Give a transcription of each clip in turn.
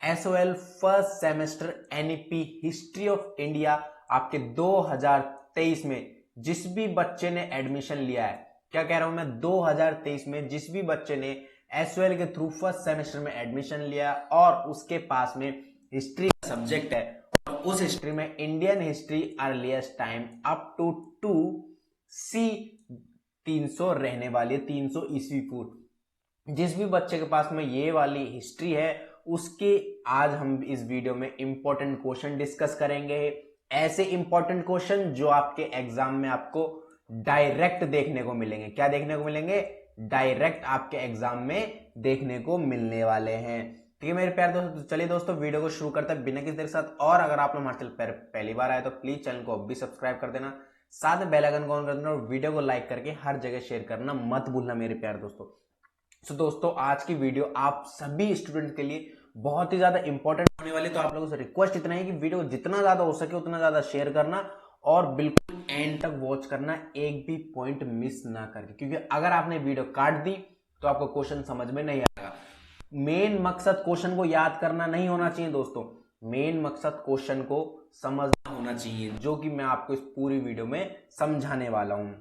SOL first semester NEP history of India आपके 2023 में जिस भी बच्चे ने एडमिशन लिया है, क्या कह रहा हूं मैं, 2023 में जिस भी बच्चे ने एसओएल के थ्रू फर्स्ट सेमेस्टर में एडमिशन लिया और उसके पास में हिस्ट्री का सब्जेक्ट है और उस हिस्ट्री में Indian history earliest time up to C 300 रहने वाली है, 300 ईस्वी पूर्व। जिस भी बच्चे के पास में ये वाली हिस्ट्री है उसके आज हम इस वीडियो में इंपॉर्टेंट क्वेश्चन डिस्कस करेंगे। ऐसे इंपॉर्टेंट क्वेश्चन जो आपके एग्जाम में आपको डायरेक्ट देखने को मिलेंगे। क्या देखने को मिलेंगे? डायरेक्ट आपके एग्जाम में देखने को मिलने वाले हैं। ठीक है मेरे प्यारे दोस्तों, चलिए दोस्तों वीडियो को शुरू करते हैं बिना किसी देर के साथ। और अगर आप लोग हमारे चैनल पर पहली बार आए तो प्लीज चैनल को अभी सब्सक्राइब कर देना, साथ में बेल आइकन को ऑन कर देना और वीडियो को लाइक करके हर जगह शेयर करना मत भूलना मेरे प्यारे दोस्तों। तो दोस्तों आज की वीडियो आप सभी स्टूडेंट के लिए बहुत ही ज्यादा इंपॉर्टेंट होने वाली। तो आप लोगों से रिक्वेस्ट इतना है कि वीडियो जितना ज्यादा हो सके उतना ज्यादा शेयर करना और बिल्कुल एंड तक वॉच करना, एक भी पॉइंट मिस ना करके, क्योंकि अगर आपने वीडियो काट दी तो आपको क्वेश्चन समझ में नहीं आएगा। मेन मकसद क्वेश्चन को याद करना नहीं होना चाहिए दोस्तों, मेन मकसद क्वेश्चन को समझना होना चाहिए, जो कि मैं आपको इस पूरी वीडियो में समझाने वाला हूं।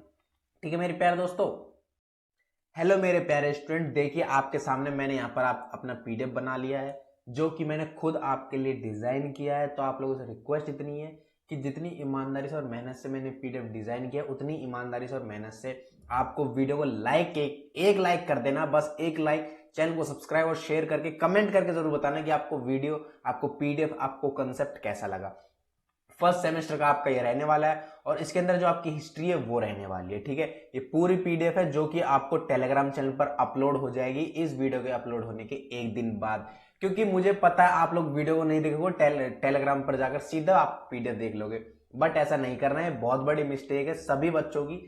ठीक है मेरे प्यारे दोस्तों। हेलो मेरे प्यारे स्टूडेंट, देखिए आपके सामने मैंने यहाँ पर आप अपना पीडीएफ बना लिया है जो कि मैंने खुद आपके लिए डिजाइन किया है। तो आप लोगों से रिक्वेस्ट इतनी है कि जितनी ईमानदारी से और मेहनत से मैंने पीडीएफ डिजाइन किया उतनी ईमानदारी से और मेहनत से आपको वीडियो को लाइक एक लाइक कर देना, बस एक लाइक। चैनल को सब्सक्राइब और शेयर करके कमेंट करके जरूर बताना कि आपको वीडियो, आपको पीडीएफ, आपको कंसेप्ट कैसा लगा। फर्स्ट सेमेस्टर का आपका ये रहने वाला है और इसके अंदर जो आपकी हिस्ट्री है वो रहने वाली है। ठीक है, ये पूरी पीडीएफ है जो कि आपको टेलीग्राम चैनल पर अपलोड हो जाएगी इस वीडियो के अपलोड होने के एक दिन बाद, क्योंकि मुझे पता है आप लोग वीडियो को नहीं देखोगे, टेलीग्राम पर जाकर सीधा आप पीडीएफ देख लोगे। बट ऐसा नहीं करना है, बहुत बड़ी मिस्टेक है सभी बच्चों की।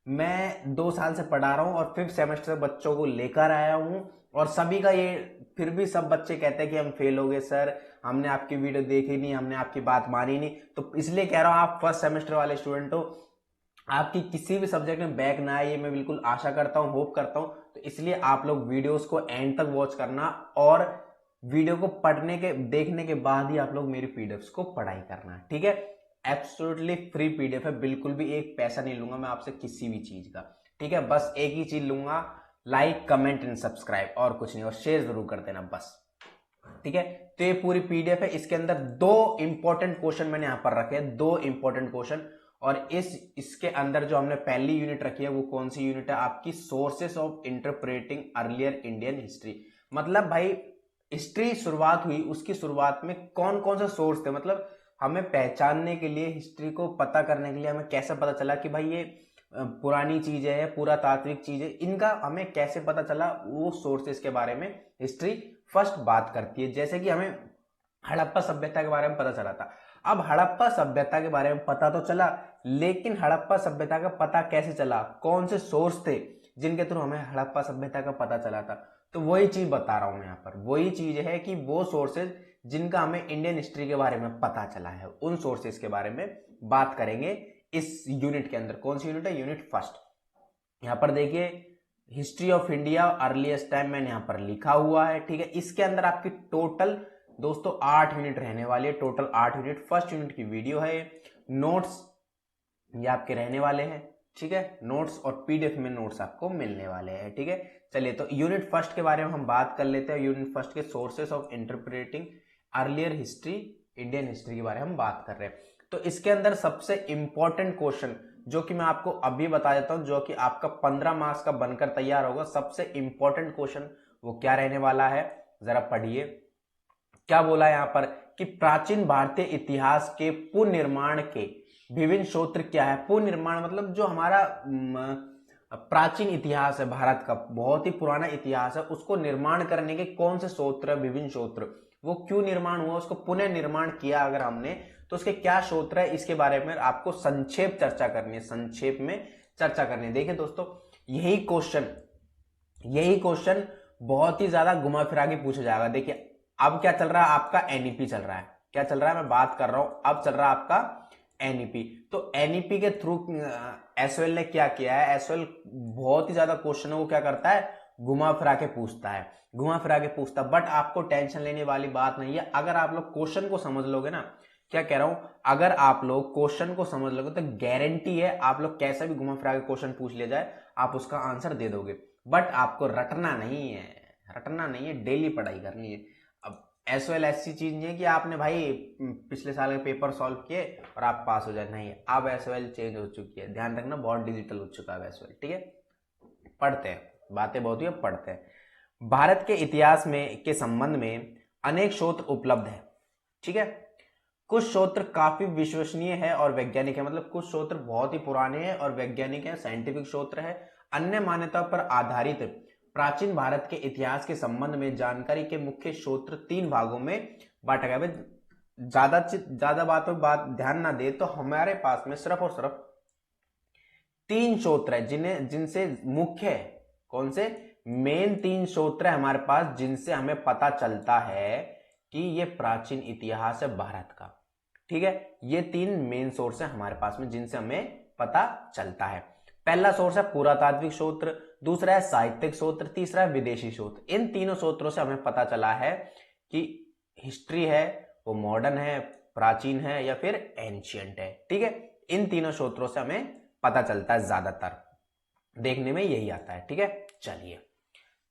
मैं 2 साल से पढ़ा रहा हूं और 5th सेमेस्टर बच्चों को लेकर आया हूं और सभी का ये, फिर भी सब बच्चे कहते हैं कि हम फेल हो गए सर, हमने आपकी वीडियो देखी नहीं, हमने आपकी बात मानी नहीं। तो इसलिए कह रहा हूं आप फर्स्ट सेमेस्टर वाले स्टूडेंट हो, आपकी किसी भी सब्जेक्ट में बैक ना आए, ये मैं बिल्कुल आशा करता हूं, होप करता हूं। तो इसलिए आप लोग वीडियोस को एंड तक वॉच करना और वीडियो को पढ़ने के, देखने के बाद ही आप लोग मेरी पीडीएफ को पढ़ाई करना। ठीक है, एब्सोल्युटली फ्री पीडीएफ है, बिल्कुल भी एक पैसा नहीं लूंगा मैं आपसे किसी भी चीज का। ठीक है, बस एक ही चीज लूंगा, लाइक कमेंट एंड सब्सक्राइब, और कुछ नहीं, और शेयर जरूर कर देना बस। ठीक है, तो ये पूरी पीडीएफ है। इसके अंदर 2 इंपॉर्टेंट क्वेश्चन मैंने यहां पर रखे हैं, 2 इंपॉर्टेंट क्वेश्चन। और इसके अंदर जो हमने पहली यूनिट रखी है वो कौन सी यूनिट है आपकी? Sources of interpreting earlier Indian history. मतलब भाई हिस्ट्री शुरुआत हुई, उसकी शुरुआत में कौन कौन से सोर्स थे, मतलब हमें पहचानने के लिए, हिस्ट्री को पता करने के लिए हमें कैसे पता चला कि भाई ये पुरानी चीज है, पुरातात्विक चीज है, इनका हमें कैसे पता चला, वो सोर्सेस के बारे में हिस्ट्री फर्स्ट बात करती है। जैसे कि हमें हड़प्पा सभ्यता के बारे में पता चला था। अब हड़प्पा सभ्यता के बारे में पता तो चला, लेकिन हड़प्पा सभ्यता का पता कैसे चला, कौन से सोर्स थे जिनके थ्रू हमें हड़प्पा सभ्यता का पता चला था? तो वही चीज बता रहा हूं मैं यहाँ पर, वही चीज है कि वो सोर्सेज जिनका हमें इंडियन हिस्ट्री के बारे में पता चला है, उन सोर्सेज के बारे में बात करेंगे इस यूनिट के अंदर। कौन सी यूनिट है? Unit first. यहां पर देखिए history of India earliest time मैंने यहां पर लिखा हुआ है। ठीक है, इसके अंदर आपकी टोटल दोस्तों 8 यूनिट रहने वाली है, टोटल 8 यूनिट। फर्स्ट यूनिट की वीडियो है, नोट्स ये आपके रहने वाले हैं। ठीक है, नोट्स और पीडीएफ में नोट्स आपको मिलने वाले हैं। ठीक है, चलिए तो यूनिट फर्स्ट के बारे में हम बात कर लेते हैं। यूनिट फर्स्ट के sources of interpreting earlier history, Indian history के बारे में हम बात कर रहे हैं। तो इसके अंदर सबसे इंपॉर्टेंट क्वेश्चन जो कि मैं आपको अभी बता देता हूं, जो कि आपका 15 मार्क्स का बनकर तैयार होगा, सबसे इंपॉर्टेंट क्वेश्चन वो क्या रहने वाला है, जरा पढ़िए। क्या बोला है यहां पर कि प्राचीन भारतीय इतिहास के पुनर्निर्माण के विभिन्न स्रोत क्या है? पुनर्निर्माण मतलब जो हमारा प्राचीन इतिहास है भारत का, बहुत ही पुराना इतिहास है, उसको निर्माण करने के कौन से स्रोत, विभिन्न स्रोत, वो क्यों निर्माण हुआ, उसको पुनः निर्माण किया अगर हमने तो उसके क्या स्रोत है, इसके बारे में आपको संक्षेप चर्चा करनी है, संक्षेप में चर्चा करनी है। देखिए दोस्तों यही क्वेश्चन बहुत ही ज्यादा घुमा फिरा के पूछा जाएगा। देखिए अब क्या चल रहा है आपका? एनईपी चल रहा है। क्या चल रहा है? मैं बात कर रहा हूं, अब चल रहा है आपका एनईपी। तो एनईपी के थ्रू एसओएल ने क्या किया है? एसओएल बहुत ही ज्यादा क्वेश्चनों को क्या करता है? घुमा फिरा के पूछता है, घुमा फिरा के पूछता। बट आपको टेंशन लेने वाली बात नहीं है, अगर आप लोग क्वेश्चन को समझ लोगे ना, क्या कह रहा हूं, अगर आप लोग क्वेश्चन को समझ लोगे तो गारंटी है आप लोग कैसा भी घुमा फिरा के क्वेश्चन पूछ लिया जाए आप उसका आंसर दे दोगे। बट आपको रटना नहीं है, रटना नहीं है, डेली पढ़ाई करनी है। अब एसओएल ऐसी चीज नहीं है कि आपने भाई पिछले साल के पेपर सॉल्व किए और आप पास हो जाए, नहीं। अब एसओएल चेंज हो चुकी है, ध्यान रखना, बहुत डिजिटल हो चुका है एसओएल, ठीक है। पढ़ते हैं, बातें बहुत ही पढ़ते हैं। भारत के इतिहास में के संबंध में अनेक स्रोत उपलब्ध है, ठीक है। कुछ स्रोत काफी विश्वसनीय है और वैज्ञानिक है, मतलब कुछ स्रोत बहुत ही पुराने हैं और वैज्ञानिक है, साइंटिफिक स्रोत है। अन्य मान्यता पर आधारित प्राचीन भारत के इतिहास के संबंध में जानकारी के मुख्य स्रोत 3 भागों में बांटा गया है। ज्यादा बातों बात ध्यान ना दे तो हमारे पास में सिर्फ और सिर्फ 3 स्रोत है जिनसे मुख्य, कौन से, मेन 3 स्रोत है हमारे पास जिनसे हमें पता चलता है कि ये प्राचीन इतिहास है भारत का, ठीक है। ये 3 मेन सोर्स है हमारे पास में जिनसे हमें पता चलता है। पहला सोर्स है पुरातात्विक स्रोत, दूसरा है साहित्यिक स्रोत, तीसरा है विदेशी स्रोत। इन तीनों स्रोतों से हमें पता चला है कि हिस्ट्री है वो मॉडर्न है, प्राचीन है या फिर एंशियंट है, ठीक है। इन तीनों स्रोतों से हमें पता चलता है, ज्यादातर देखने में यही आता है, ठीक है। चलिए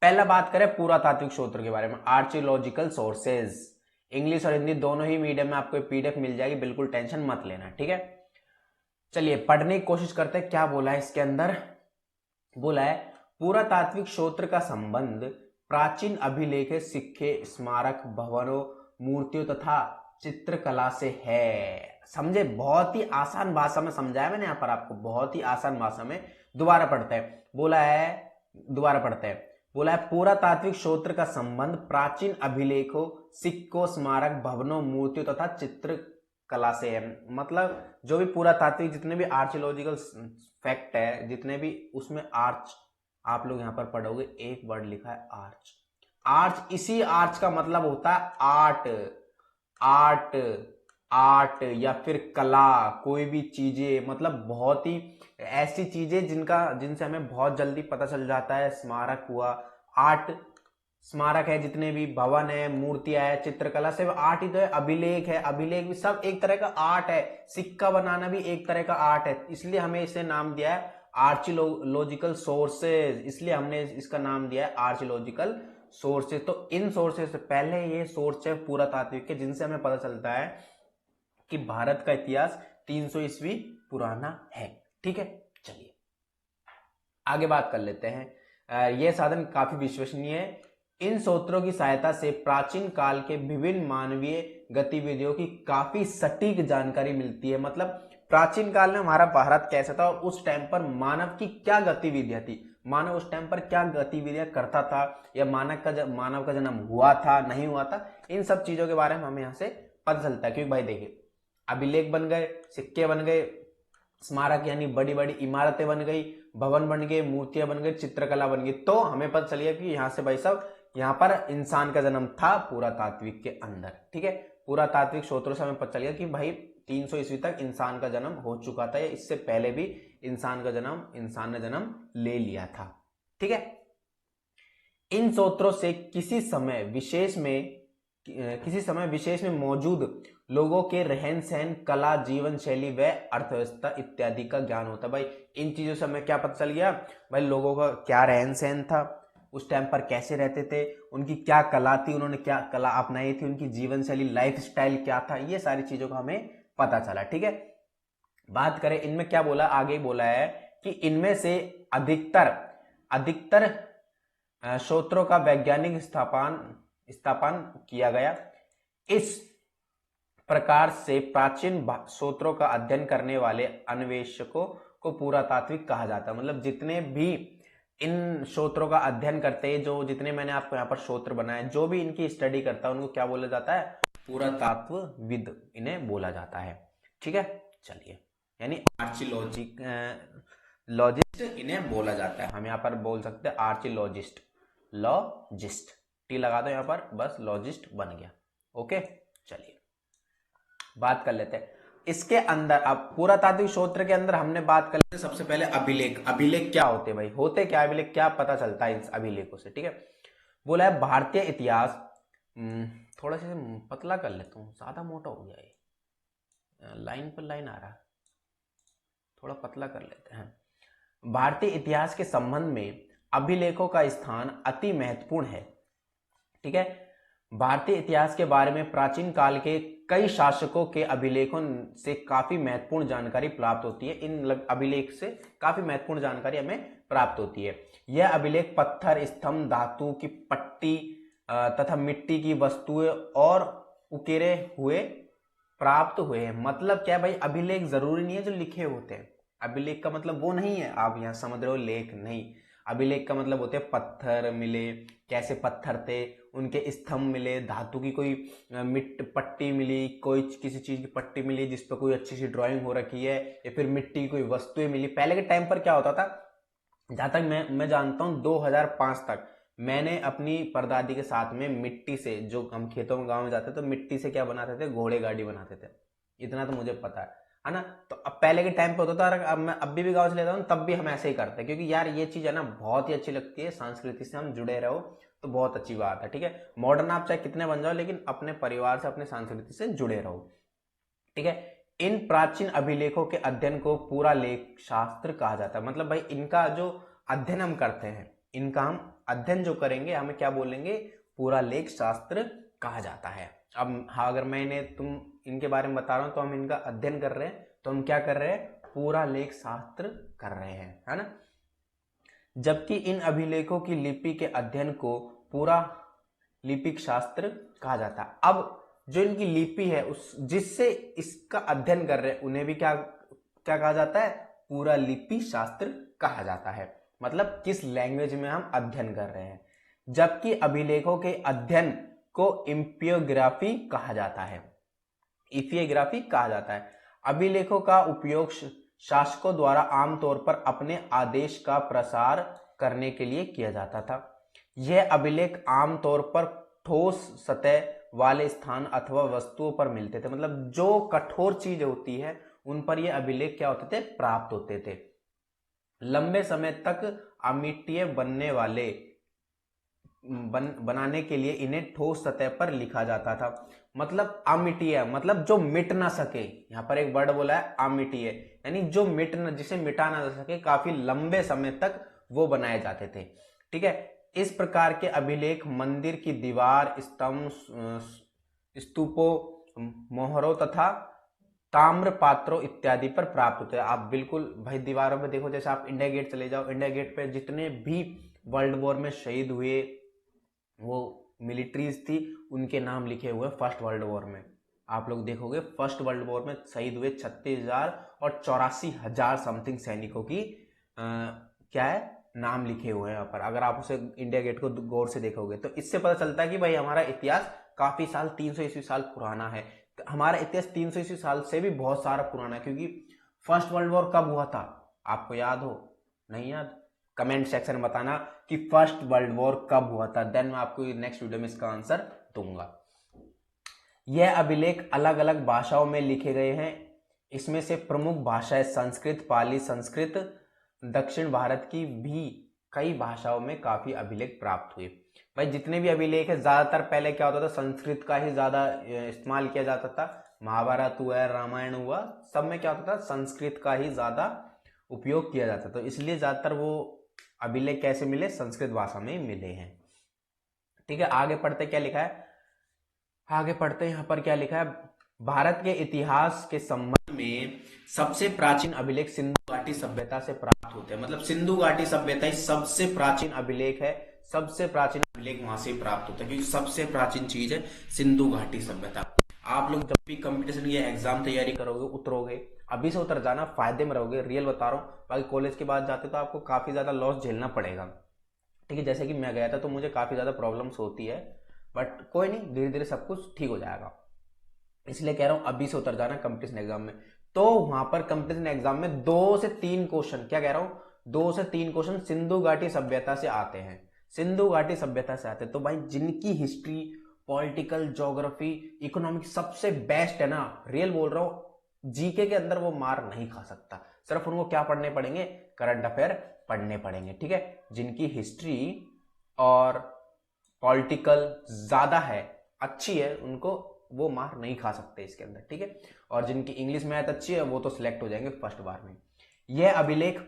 पहला बात करें पुरातात्विक स्रोत के बारे में, आर्कियोलॉजिकल सोर्सेज। इंग्लिश और हिंदी दोनों ही मीडियम में आपको पीडीएफ मिल जाएगी, बिल्कुल टेंशन मत लेना, ठीक है। चलिए पढ़ने की कोशिश करते हैं क्या बोला है इसके अंदर। बोला है पुरातात्विक स्रोत का संबंध प्राचीन अभिलेख, सिक्के, स्मारक, भवनों, मूर्तियों तथा चित्रकला से है। समझे, बहुत ही आसान भाषा में समझाया मैंने यहाँ पर आपको, बहुत ही आसान भाषा में। दोबारा पढ़ते हैं, बोला है, दोबारा पढ़ते हैं। बोला है पुरातात्विक स्रोत का संबंध प्राचीन अभिलेखों, सिक्कों, स्मारक, भवनों, मूर्तियों तथा चित्रकला से है। मतलब जो भी पुरातात्विक जितने भी आर्कियोलॉजिकल फैक्ट है, जितने भी उसमें आर्च, आप लोग यहां पर पढ़ोगे एक वर्ड लिखा है आर्च। आर्च, इसी आर्च का मतलब होता है आर्ट, आर्ट, आर्ट या फिर कला, कोई भी चीजें, मतलब बहुत ही ऐसी चीजें जिनसे हमें बहुत जल्दी पता चल जाता है। स्मारक हुआ, आर्ट, स्मारक है, जितने भी भवन है, मूर्तियां है, चित्रकला से आर्ट ही तो है। अभिलेख है, अभिलेख भी सब एक तरह का आर्ट है। सिक्का बनाना भी एक तरह का आर्ट है, इसलिए हमें इसे नाम दिया है आर्कियोलॉजिकल सोर्सेज, इसलिए हमने इसका नाम दिया है आर्कियोलॉजिकल सोर्सेज। तो इन सोर्सेज से पहले ये सोर्स है पुरातात्विक के, जिनसे हमें पता चलता है कि भारत का इतिहास 300 ईस्वी पुराना है, ठीक है। चलिए आगे बात कर लेते हैं। यह साधन काफी विश्वसनीय है। इन सूत्रों की सहायता से प्राचीन काल के विभिन्न मानवीय गतिविधियों की काफी सटीक जानकारी मिलती है। मतलब प्राचीन काल में हमारा भारत कैसा था और उस टाइम पर मानव की क्या गतिविधियां थी, मानव उस टाइम पर क्या गतिविधियां करता था, या मानव का जन्म हुआ था नहीं हुआ था, इन सब चीजों के बारे में हमें यहाँ से पता चलता है। क्योंकि भाई देखिए, अभिलेख बन गए, सिक्के बन गए, स्मारक यानी बड़ी बड़ी इमारतें बन गई, भवन बन गए, मूर्तियां बन गई, चित्रकला बन गई, तो हमें पता चलिए कि यहाँ से भाई साहब यहाँ पर इंसान का जन्म था पुरातात्विक के अंदर, ठीक है। पुरातात्विक स्रोतों से हमें पता चल गया कि भाई 300 ईस्वी तक इंसान का जन्म हो चुका था, या इससे पहले भी इंसान ने जन्म ले लिया था, ठीक है। इन स्रोतों से किसी समय विशेष में मौजूद लोगों के रहन सहन, कला, जीवन शैली व अर्थव्यवस्था इत्यादि का ज्ञान होता है। भाई इन चीजों से हमें क्या पता चल गया, भाई लोगों का क्या रहन सहन था, उस टाइम पर कैसे रहते थे, उनकी क्या कला थी, उन्होंने क्या कला अपनाई थी, उनकी जीवन शैली, लाइफ स्टाइल क्या था, ये सारी चीजों का हमें पता चला, ठीक है। बात करें इनमें क्या बोला, आगे बोला है कि इनमें से अधिकतर स्रोतों का वैज्ञानिक स्थापन किया गया। इस प्रकार से प्राचीन स्रोतों का अध्ययन करने वाले अन्वेषकों को पुरातात्विक कहा जाता है। मतलब जितने भी इन स्रोतों का अध्ययन करते हैं, जो जितने मैंने आपको यहाँ पर स्रोत बनाए, जो भी इनकी स्टडी करता है उनको क्या बोला जाता है, पुरातत्वविद इन्हें बोला जाता है, ठीक है। चलिए यानी लॉजिस्ट इन्हें बोला जाता है। हम यहाँ पर बोल सकते हैं आर्कियोलॉजिस्ट, लॉजिस्ट, टी लगा दो यहाँ पर, बस लॉजिस्ट बन गया, ओके। चलिए बात कर लेते हैं इसके अंदर अब पुरातात्विक स्रोत के अंदर हमने बात कर ली सबसे पहले अभिलेख। अभिलेख क्या होते भाई, होते क्या अभिलेख, क्या पता चलता है इन अभिलेखों से, ठीक है। बोला है भारतीय इतिहास, थोड़ा सा पतला कर लेता हूँ, ज्यादा मोटा हो गया ये, लाइन पर लाइन आ रहा, थोड़ा पतला कर लेते हैं। भारतीय इतिहास के संबंध में अभिलेखों का स्थान अति महत्वपूर्ण है, ठीक है। भारतीय इतिहास के बारे में प्राचीन काल के कई शासकों के अभिलेखों से काफी महत्वपूर्ण जानकारी प्राप्त होती है। इन अभिलेख से काफी महत्वपूर्ण जानकारी हमें प्राप्त होती है। यह अभिलेख पत्थर, स्तंभ, धातु की पट्टी तथा मिट्टी की वस्तुएं और उकेरे हुए प्राप्त हुए हैं। मतलब क्या भाई, अभिलेख जरूरी नहीं है जो लिखे होते हैं। अभिलेख का मतलब वो नहीं है आप यहाँ समझ रहे हो लेख, नहीं। अभिलेख का मतलब होते हैं पत्थर मिले, कैसे पत्थर थे, उनके स्तंभ मिले, धातु की कोई पट्टी मिली, कोई किसी चीज की पट्टी मिली जिस पर कोई अच्छी सी ड्राइंग हो रखी है, या फिर मिट्टी की कोई वस्तुएं मिली। पहले के टाइम पर क्या होता था, जहां तक मैं जानता हूँ 2005 तक मैंने अपनी परदादी के साथ में मिट्टी से, जो हम खेतों में गाँव में जाते तो मिट्टी से क्या बनाते थे, घोड़े गाड़ी बनाते थे। इतना तो मुझे पता है ना। तो अब पहले के टाइम पे होता था, अब मैं अभी भी गाँव से लेता हूँ तब भी हम ऐसे ही करते हैं, क्योंकि यार ये चीज है ना बहुत ही अच्छी लगती है, संस्कृति से हम जुड़े रहो तो बहुत अच्छी बात है, ठीक है। मॉडर्न आप चाहे कितने बन जाओ लेकिन अपने परिवार से, अपने संस्कृति से जुड़े रहो, ठीक है। इन प्राचीन अभिलेखों के अध्ययन को पूरा लेख शास्त्र कहा जाता है। मतलब भाई इनका जो अध्ययन हम करते हैं, इनका हम अध्ययन जो करेंगे हमें क्या बोलेंगे, पूरा लेख शास्त्र कहा जाता है। अब हाँ, अगर मैंने तुम इनके बारे में बता रहा हूं तो हम इनका अध्ययन कर रहे हैं, तो हम क्या कर रहे हैं, पूरा लेख शास्त्र कर रहे हैं, है ना। जबकि इन अभिलेखों की लिपि के अध्ययन को पूरा लिपिक शास्त्र कहा जाता है। अब जो इनकी लिपि है उस जिससे इसका अध्ययन कर रहे हैं उन्हें भी क्या क्या कहा जाता है, पूरा लिपि शास्त्र कहा जाता है। मतलब किस लैंग्वेज में हम अध्ययन कर रहे हैं। जबकि अभिलेखों के अध्ययन को इम्पियोग्राफी कहा जाता है, इफियोग्राफी कहा जाता है। अभिलेखों का उपयोग शासकों द्वारा आमतौर पर अपने आदेश का प्रसार करने के लिए किया जाता था। यह अभिलेख आमतौर पर ठोस सतह वाले स्थान अथवा वस्तुओं पर मिलते थे। मतलब जो कठोर चीज होती है उन पर यह अभिलेख क्या होते थे, प्राप्त होते थे। लंबे समय तक अमिटीय बनने वाले बनाने के लिए इन्हें ठोस सतह पर लिखा जाता था। मतलब अमिटीय मतलब जो मिट ना सके, यहां पर एक वर्ड बोला है अमिटीय, यानी जो मिट न, जिसे मिटा ना सके, काफी लंबे समय तक वो बनाए जाते थे, ठीक है। इस प्रकार के अभिलेख मंदिर की दीवार, स्तंभ, स्तूपों, मोहरों तथा ताम्र पात्रों इत्यादि पर प्राप्त होते हैं। आप बिल्कुल भाई दीवारों पे देखो, जैसे आप इंडिया गेट चले जाओ, इंडिया गेट पे जितने भी वर्ल्ड वॉर में शहीद हुए वो मिलिट्रीज थी उनके नाम लिखे हुए फर्स्ट वर्ल्ड वॉर में। आप लोग देखोगे फर्स्ट वर्ल्ड वॉर में शहीद हुए 36,000 और 84,000 समथिंग सैनिकों की क्या है, नाम लिखे हुए हैं यहाँ पर। अगर आप उसे इंडिया गेट को गौर से देखोगे तो इससे पता चलता है कि भाई हमारा इतिहास काफी साल, 300 ईस्वी साल पुराना है। हमारा इतिहास 300 ईस्वी साल से भी बहुत सारा पुराना है, क्योंकि फर्स्ट वर्ल्ड वॉर कब हुआ था, आपको याद हो, नहीं याद, कमेंट सेक्शन में बताना कि फर्स्ट वर्ल्ड वॉर कब हुआ था, देन मैं आपको नेक्स्ट वीडियो में इसका आंसर दूंगा। यह अभिलेख अलग अलग भाषाओं में लिखे गए हैं। इसमें से प्रमुख भाषाएं संस्कृत, पाली, संस्कृत, दक्षिण भारत की भी कई भाषाओं में काफी अभिलेख प्राप्त हुए। भाई जितने भी अभिलेख है ज्यादातर पहले क्या होता था, संस्कृत का ही ज्यादा इस्तेमाल किया जाता था। महाभारत हुआ, रामायण हुआ, सब में क्या होता था, संस्कृत का ही ज्यादा उपयोग किया जाता था। तो इसलिए ज्यादातर वो अभिलेख कैसे मिले, संस्कृत भाषा में मिले हैं, ठीक है। आगे पढ़ते क्या लिखा है, आगे पढ़ते यहाँ पर क्या लिखा है, भारत के इतिहास के संबंध में सबसे प्राचीन अभिलेख सिंधु घाटी सभ्यता से प्राप्त होते हैं। मतलब सिंधु घाटी सभ्यता ही सबसे प्राचीन अभिलेख है, सबसे प्राचीन अभिलेख वहां से प्राप्त होता है, क्योंकि सबसे प्राचीन चीज है सिंधु घाटी सभ्यता। आप लोग जब भी कंपटीशन की एग्जाम तैयारी करोगे, उतरोगे, अभी से उतर जाना, फायदे में रहोगे, रियल बता रहा हूँ। बाकी कॉलेज के बाद जाते तो आपको काफी ज्यादा लॉस झेलना पड़ेगा, ठीक है। जैसे कि मैं गया था तो मुझे काफी ज्यादा प्रॉब्लम्स होती है, बट कोई नहीं, धीरे धीरे सब कुछ ठीक हो जाएगा। इसलिए कह रहा हूं अभी से उतर जाना कंपटीशन एग्जाम में। तो वहां पर कंपटीशन एग्जाम में 2 से 3 क्वेश्चन, क्या कह रहा हूं, 2 से 3 क्वेश्चन सिंधु घाटी सभ्यता से आते हैं, सिंधु घाटी सभ्यता से आते हैं। तो भाई जिनकी हिस्ट्री, पॉलिटिकल, ज्योग्राफी, इकोनॉमिक सबसे बेस्ट है ना, रियल बोल रहा हूं, जीके के अंदर वो मार नहीं खा सकता। सिर्फ उनको क्या पढ़ने पड़ेंगे, करंट अफेयर पढ़ने पड़ेंगे, ठीक है। जिनकी हिस्ट्री और पॉलिटिकल ज्यादा है, अच्छी है, उनको वो मार नहीं खा सकते इसके अंदर, ठीक है। और जिनकी इंग्लिश मैथ अच्छी है वो तो सिलेक्ट हो जाएंगे फर्स्ट बार में। यह अभिलेख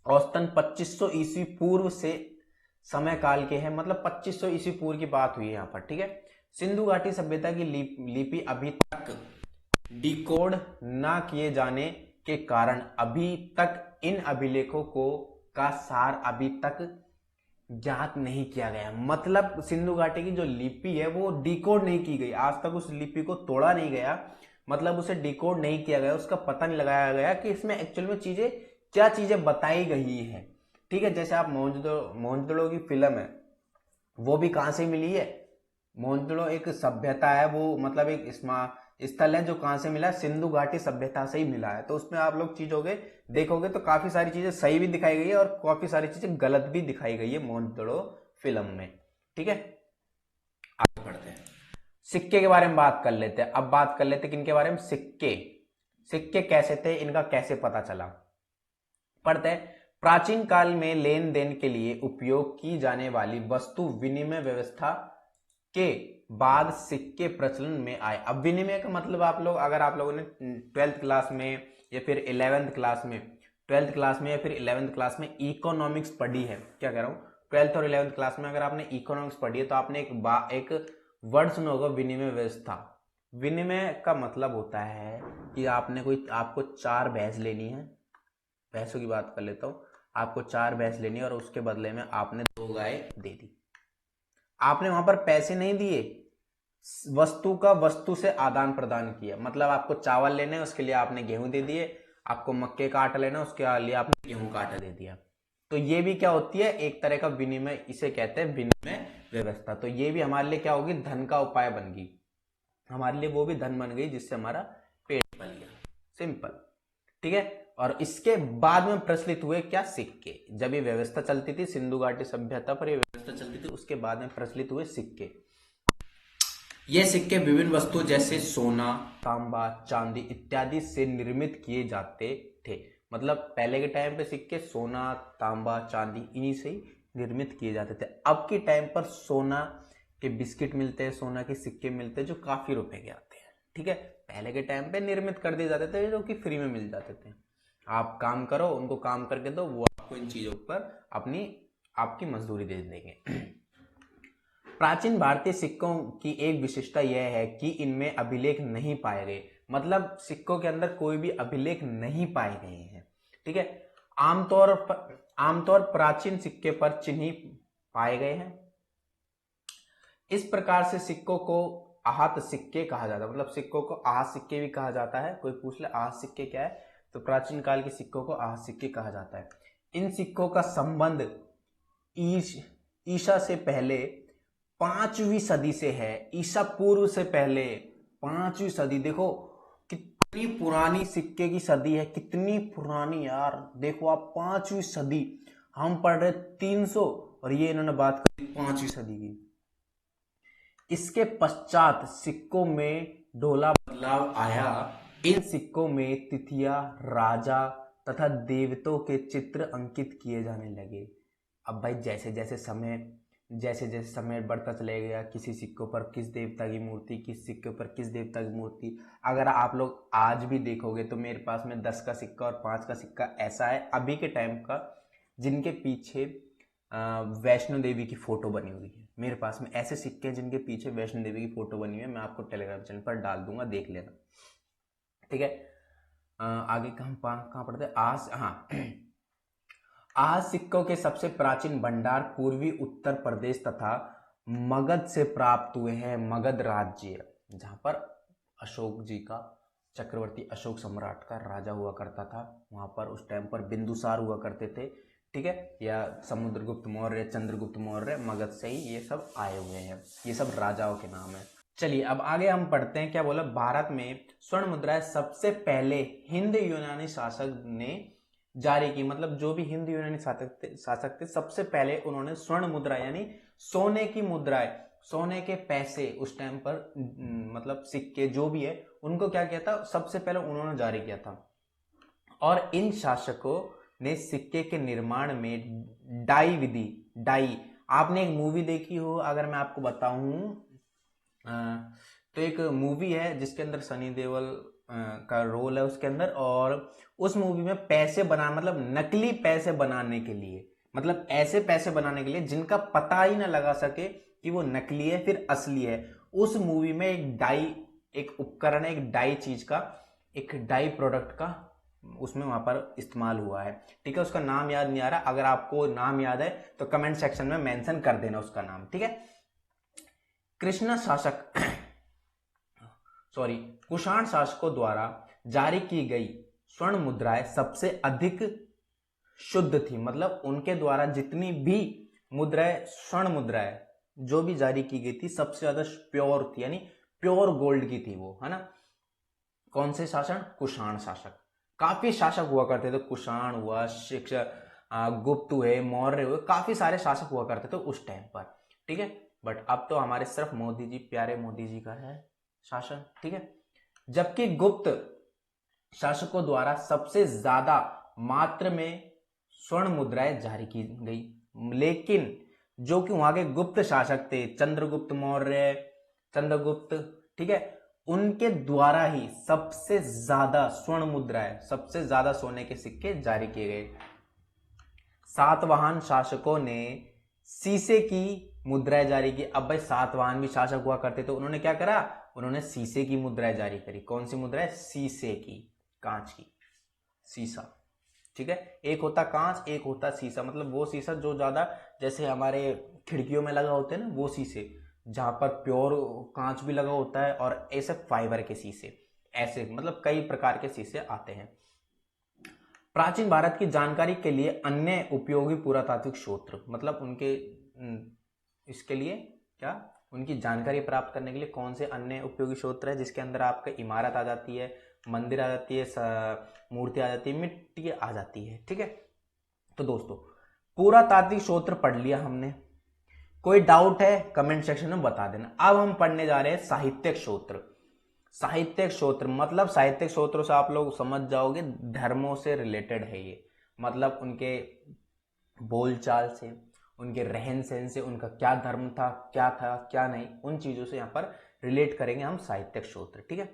औसतन 2500 ईस्वी पूर्व से समय काल के हैं, मतलब 2500 ईस्वी पूर्व की बात हुई है यहाँ पर, ठीक है। सिंधु घाटी सभ्यता की लिपि अभी तक डिकोड ना किए जाने के कारण अभी तक इन अभिलेखों को का सार अभी तक ज्ञात नहीं किया गया। मतलब सिंधु घाटी की जो लिपि है वो डिकोड नहीं की गई, आज तक उस लिपि को तोड़ा नहीं गया, मतलब उसे डिकोड नहीं किया गया, उसका पता नहीं लगाया गया कि इसमें एक्चुअल में चीजें क्या चीजें बताई गई है, ठीक है। जैसे आप मोहनजोदड़ो की फिल्म है, वो भी कहां से मिली है, मोहनजोदड़ो एक सभ्यता है, वो मतलब एक स्थल है जो कहां से मिला है, सिंधु घाटी सभ्यता से ही मिला है। तो उसमें आप लोग चीजों के देखोगे तो काफी सारी चीजें सही भी दिखाई गई है और काफी सारी चीजें गलत भी दिखाई गई है मोहनजोदड़ो फिल्म में, ठीक है। आगे बढ़ते हैं, सिक्के के बारे में बात कर लेते हैं। अब बात कर लेते हैं किनके बारे में, सिक्के कैसे थे, इनका कैसे पता चला। पढ़ते हैं, प्राचीन काल में लेन देन के लिए उपयोग की जाने वाली वस्तु विनिमय व्यवस्था के बाद सिक्के प्रचलन में आए। अब विनिमय का मतलब आप लोग, अगर आप लोगों ने 12th क्लास में या फिर 11th क्लास में, 12th क्लास में या फिर 11th क्लास में इकोनॉमिक्स पढ़ी है, क्या कह रहा हूं, 12th और 11th क्लास में अगर आपने इकोनॉमिक्स पढ़ी है तो आपने एक वर्ड सुना होगा, विनिमय व्यवस्था। विनिमय का मतलब होता है कि आपको 4 भैंस लेनी है, भैंसों की बात कर लेता हूं, आपको 4 भैंस लेनी है और उसके बदले में आपने 2 गाय दे दी। आपने वहां पर पैसे नहीं दिए, वस्तु का वस्तु से आदान प्रदान किया। मतलब आपको चावल लेने, उसके लिए आपने गेहूं दे दिए, आपको मक्के का आटा लेना, उसके लिए आपने गेहूं का आटा दे दिया। तो ये भी क्या होती है, एक तरह का विनिमय, इसे कहते हैं विनिमय व्यवस्था। तो ये भी हमारे लिए क्या होगी, धन का उपाय बन गई, हमारे लिए वो भी धन बन गई जिससे हमारा पेट पल गया, सिंपल, ठीक है। और इसके बाद में प्रचलित हुए क्या, सिक्के। जब ये व्यवस्था चलती थी, सिंधु घाटी सभ्यता पर ये व्यवस्था चलती थी, उसके बाद में प्रचलित हुए सिक्के। ये सिक्के विभिन्न वस्तुओं जैसे सोना, तांबा, चांदी इत्यादि से निर्मित किए जाते थे। मतलब पहले के टाइम पे सिक्के सोना, तांबा, चांदी इन्हीं से ही निर्मित किए जाते थे। अब के टाइम पर सोना के बिस्किट मिलते हैं, सोना के सिक्के मिलते हैं जो काफी रुपए के आते हैं, ठीक है। पहले के टाइम पे निर्मित कर दिए जाते थे जो कि फ्री में मिल जाते थे। आप काम करो, उनको काम करके दो, वो आपको इन चीजों पर आपकी मजदूरी दे देंगे। प्राचीन भारतीय सिक्कों की एक विशेषता यह है कि इनमें अभिलेख नहीं पाए गए। मतलब सिक्कों के अंदर कोई भी अभिलेख नहीं पाए गए हैं, ठीक है। आमतौर प्राचीन सिक्के पर चिन्ह पाए गए हैं। इस प्रकार से सिक्कों को आहत सिक्के कहा जाता है। मतलब सिक्कों को आहत सिक्के भी कहा जाता है। कोई पूछ ले आहत सिक्के क्या है, तो प्राचीन काल के सिक्कों को आहत सिक्के कहा जाता है। इन सिक्कों का संबंध ईसा से पहले 5वीं सदी से है। ईसा पूर्व से पहले 5वीं सदी, देखो कितनी पुरानी सिक्के की सदी है, कितनी पुरानी यार। देखो आप 5वीं सदी, हम पढ़ रहे 300 और ये इन्होंने बात करी 5वीं सदी की। इसके पश्चात सिक्कों में ढोला बदलाव आया। इन सिक्कों में तिथियां, राजा तथा देवताओं के चित्र अंकित किए जाने लगे। अब भाई जैसे जैसे समय बढ़ता चले गया, किसी सिक्कों पर किस देवता की मूर्ति, किस सिक्के पर किस देवता की मूर्ति। अगर आप लोग आज भी देखोगे तो मेरे पास में 10 का सिक्का और 5 का सिक्का ऐसा है अभी के टाइम का, जिनके पीछे वैष्णो देवी की फोटो बनी हुई है। मेरे पास में ऐसे सिक्के हैं जिनके पीछे वैष्णो देवी की फोटो बनी हुई है। मैं आपको टेलीग्राम चैनल पर डाल दूंगा, देख लेना, ठीक है। आगे कहाँ पढ़ते, आज सिक्कों के सबसे प्राचीन भंडार पूर्वी उत्तर प्रदेश तथा मगध से प्राप्त हुए हैं। मगध राज्य, जहां पर अशोक जी का, चक्रवर्ती अशोक सम्राट का राजा हुआ करता था, वहां पर उस टाइम पर बिंदुसार हुआ करते थे, ठीक है, या समुद्रगुप्त मौर्य, चंद्रगुप्त मौर्य, मगध से ही ये सब आए हुए हैं। ये सब राजाओं के नाम है। चलिए अब आगे हम पढ़ते हैं क्या बोला, भारत में स्वर्ण मुद्राएं सबसे पहले हिंद यूनानी शासक ने जारी की। मतलब जो भी हिंद यूनानी शासक थे सबसे पहले उन्होंने स्वर्ण मुद्रा यानी सोने की मुद्राएं, सोने के पैसे उस टाइम पर मतलब सिक्के जो भी है उनको क्या किया था, सबसे पहले उन्होंने जारी किया था। और इन शासकों ने सिक्के के निर्माण में डाई विधि, डाई, आपने एक मूवी देखी हो अगर मैं आपको बताऊं, तो एक मूवी है जिसके अंदर सनी देओल का रोल है उसके अंदर, और उस मूवी में पैसे बना मतलब नकली पैसे बनाने के लिए, मतलब ऐसे पैसे बनाने के लिए जिनका पता ही ना लगा सके कि वो नकली है फिर असली है, उस मूवी में एक डाई, एक उपकरण है, एक डाई चीज का, एक डाई प्रोडक्ट का उसमें वहां पर इस्तेमाल हुआ है। ठीक है, उसका नाम याद नहीं आ रहा, अगर आपको नाम याद है तो कमेंट सेक्शन में मेंशन कर देना उसका नाम। ठीक है, कृष्ण शासक सॉरी कुषाण शासकों द्वारा जारी की गई स्वर्ण मुद्राएं सबसे अधिक शुद्ध थी, मतलब उनके द्वारा जितनी भी मुद्राएं, स्वर्ण मुद्राएं जो भी जारी की गई थी सबसे ज्यादा प्योर थी, यानी प्योर गोल्ड की थी वो, है ना। कौन से शासन? कुषाण शासक। काफी शासक हुआ करते थे, कुषाण हुआ, गुप्त हुए, मौर्य हुए, काफी सारे शासक हुआ करते थे उस टाइम पर। ठीक है, बट अब तो हमारे सिर्फ मोदी जी, प्यारे मोदी जी का है शासन। ठीक है, जबकि गुप्त शासकों द्वारा सबसे ज्यादा मात्रा में स्वर्ण मुद्राएं जारी की गई, लेकिन जो कि वहां के गुप्त शासक थे, चंद्रगुप्त मौर्य, चंद्रगुप्त, ठीक है, उनके द्वारा ही सबसे ज्यादा स्वर्ण मुद्राएं, सबसे ज्यादा सोने के सिक्के जारी किए गए। सातवाहन शासकों ने शीशे की मुद्राएं जारी की। अब भाई सातवाहन भी शासक हुआ करते तो उन्होंने क्या करा, उन्होंने शीशे की मुद्राएं जारी करी। कौन सी मुद्राएं? शीशे की, कांच की, शीशा। ठीक है, एक होता कांच, एक होता शीशा, मतलब वो शीशा जो ज्यादा जैसे हमारे खिड़कियों में लगा होते हैं ना वो शीशे, जहां पर प्योर कांच भी लगा होता है, और ऐसे फाइबर के शीशे, ऐसे मतलब कई प्रकार के शीशे आते हैं। प्राचीन भारत की जानकारी के लिए अन्य उपयोगी पुरातात्विक स्रोत, मतलब उनके इसके लिए क्या, उनकी जानकारी प्राप्त करने के लिए कौन से अन्य उपयोगी स्रोत है, जिसके अंदर आपका इमारत आ जाती है, मंदिर आ जाती है, मूर्ति आ जाती है, मिट्टी आ जाती है। ठीक है, तो दोस्तों पुरातात्विक स्रोत पढ़ लिया हमने, कोई डाउट है कमेंट सेक्शन में बता देना। अब हम पढ़ने जा रहे हैं साहित्यिक स्रोत। साहित्यिक स्रोत मतलब साहित्यिक स्रोत्रों से आप लोग समझ जाओगे धर्मों से रिलेटेड है ये, मतलब उनके बोलचाल से, उनके रहन सहन से, उनका क्या धर्म था क्या नहीं, उन चीजों से यहां पर रिलेट करेंगे हम साहित्यिक स्रोत। ठीक है,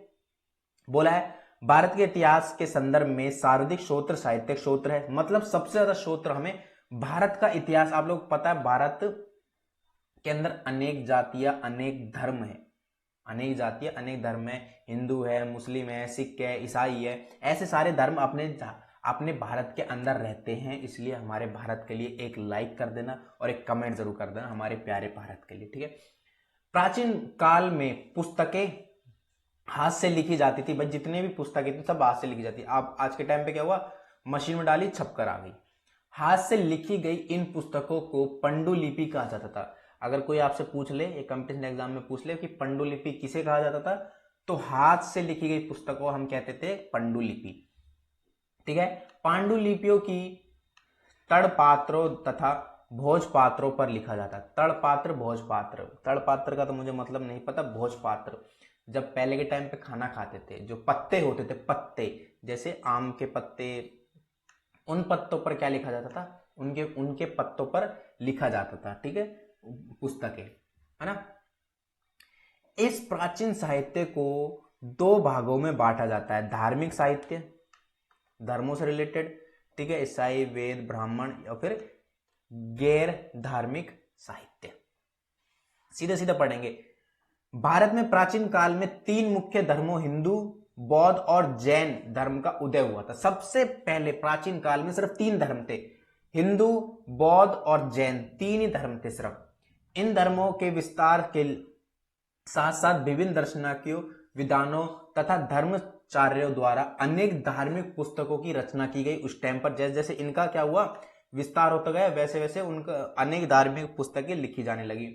बोला है भारत के इतिहास के संदर्भ में सर्वाधिक स्रोत साहित्यिक स्रोत है, मतलब सबसे ज्यादा स्रोत हमें भारत का इतिहास, आप लोग पता है भारत के अंदर अनेक जातियां, अनेक धर्म है, अनेक जातियां, अनेक धर्म है, हिंदू है, मुस्लिम है, सिख है, ईसाई है, ऐसे सारे धर्म अपने भारत के अंदर रहते हैं। इसलिए हमारे भारत के लिए एक लाइक कर देना और एक कमेंट जरूर कर देना हमारे प्यारे भारत के लिए। ठीक है, प्राचीन काल में पुस्तकें हाथ से लिखी जाती थी, भाई जितने भी पुस्तकें थी सब हाथ से लिखी जाती। आप आज के टाइम पे क्या हुआ, मशीन में डाली छप कर आ गई। हाथ से लिखी गई इन पुस्तकों को पंडुलिपि कहा जाता था। अगर कोई आपसे पूछ ले, एक कंपटीशन एग्जाम में पूछ ले कि पंडुलिपि किसे कहा जाता था, तो हाथ से लिखी गई पुस्तकों हम कहते थे पंडुलिपि। ठीक है, पांडुलिपियों की तड़पात्रों तथा भोजपात्रों पर लिखा जाता है। तड़पात्र, भोजपात्र, तड़पात्र का तो मुझे मतलब नहीं पता, भोजपात्र जब पहले के टाइम पे खाना खाते थे, जो पत्ते होते थे, पत्ते जैसे आम के पत्ते, उन पत्तों पर क्या लिखा जाता था, उनके उनके पत्तों पर लिखा जाता था। ठीक है, पुस्तकें, है ना। इस प्राचीन साहित्य को दो भागों में बांटा जाता है, धार्मिक साहित्य, धर्मों से रिलेटेड, ठीक है, ईसाई, वेद, ब्राह्मण, या फिर गैर धार्मिक साहित्य। सीधे सीधे पढ़ेंगे। भारत में प्राचीन काल में तीन मुख्य धर्मों, हिंदू, बौद्ध और जैन धर्म का उदय हुआ था। सबसे पहले प्राचीन काल में सिर्फ तीन धर्म थे, हिंदू, बौद्ध और जैन, तीन ही धर्म थे सिर्फ। इन धर्मों के विस्तार के साथ साथ विभिन्न दर्शनाकियों, विद्वानों तथा धर्माचार्यों द्वारा अनेक धार्मिक पुस्तकों की रचना की गई उस टाइम पर। जैसे जैसे इनका क्या हुआ, विस्तार होता गया, वैसे वैसे उनका अनेक धार्मिक पुस्तकें लिखी जाने लगी।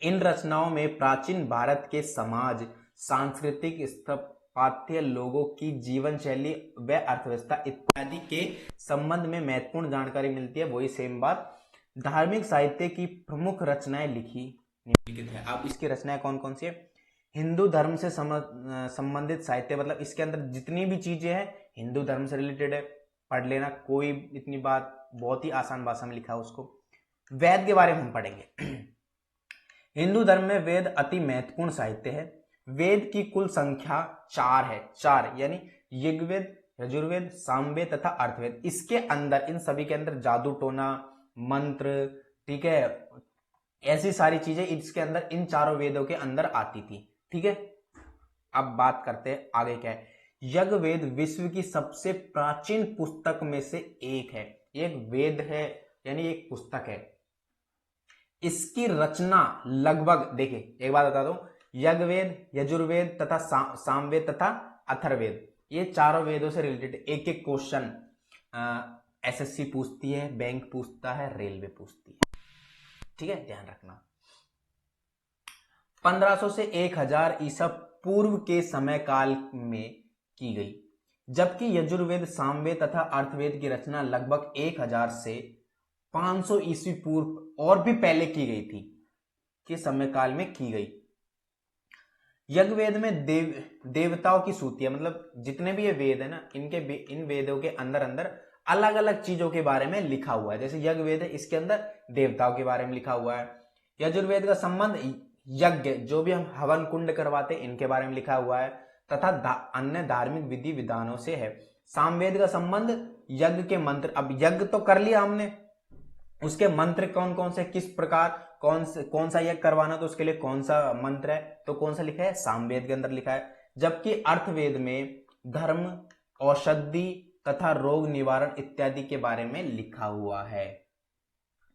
इन रचनाओं में प्राचीन भारत के समाज, सांस्कृतिक स्थापत्य, लोगों की जीवन शैली व अर्थव्यवस्था इत्यादि के संबंध में महत्वपूर्ण जानकारी मिलती है। वही सेम बात धार्मिक साहित्य की प्रमुख रचनाएं लिखी निम्नलिखित है। अब इसकी रचनाएं कौन कौन सी है? हिंदू धर्म से संबंधित साहित्य, मतलब इसके अंदर जितनी भी चीजें हैं हिंदू धर्म से रिलेटेड है, पढ़ लेना, कोई इतनी बात, बहुत ही आसान भाषा में लिखा है उसको। वेद के बारे में हम पढ़ेंगे। हिंदू धर्म में वेद अति महत्वपूर्ण साहित्य है। वेद की कुल संख्या 4 है, 4 यानी ऋग्वेद, यजुर्वेद, सामवेद तथा अर्थवेद। इसके अंदर, इन सभी के अंदर जादू टोना, मंत्र, ठीक है, ऐसी सारी चीजें इसके अंदर, इन चारों वेदों के अंदर आती थी। ठीक है, अब बात करते हैं आगे क्या है। यज्ञवेद विश्व की सबसे प्राचीन पुस्तक में से एक है। एक वेद है यानी एक पुस्तक है। इसकी रचना लगभग, देखिए एक बात बता दूं, यज्ञवेद, यजुर्वेद तथा सामवेद तथा अथर्ववेद, ये चारों वेदों से रिलेटेड एक एक क्वेश्चन एसएससी पूछती है, बैंक पूछता है, रेलवे पूछती है। ठीक है, ध्यान रखना। 1500 से 1000 ईसा पूर्व के समय काल में की गई, जबकि यजुर्वेद, सामवेद तथा अर्थवेद की रचना लगभग 1000 से 500 ईस्वी पूर्व और भी पहले की गई थी, के समय काल में की गई। यज्ञवेद में देवताओं की सूतियां, मतलब जितने भी ये वेद है ना, इन वेदों के अंदर अंदर अलग अलग चीजों के बारे में लिखा हुआ है। जैसे यज्ञवेद है, इसके अंदर देवताओं के बारे में लिखा हुआ है। यजुर्वेद का संबंध यज्ञ, जो भी हम हवन कुंड करवाते हैं, इनके बारे में लिखा हुआ है तथा अन्य धार्मिक विधि विधानों से है। सामवेद का संबंध यज्ञ के मंत्र, अब यज्ञ तो कर लिया हमने, उसके मंत्र कौन कौन से, किस प्रकार, कौन सा यज्ञ करवाना, तो उसके लिए कौन सा मंत्र है, तो कौन सा लिखा है, सामवेद के अंदर लिखा है। जबकि अर्थवेद में धर्म, औषधि तथा रोग निवारण इत्यादि के बारे में लिखा हुआ है।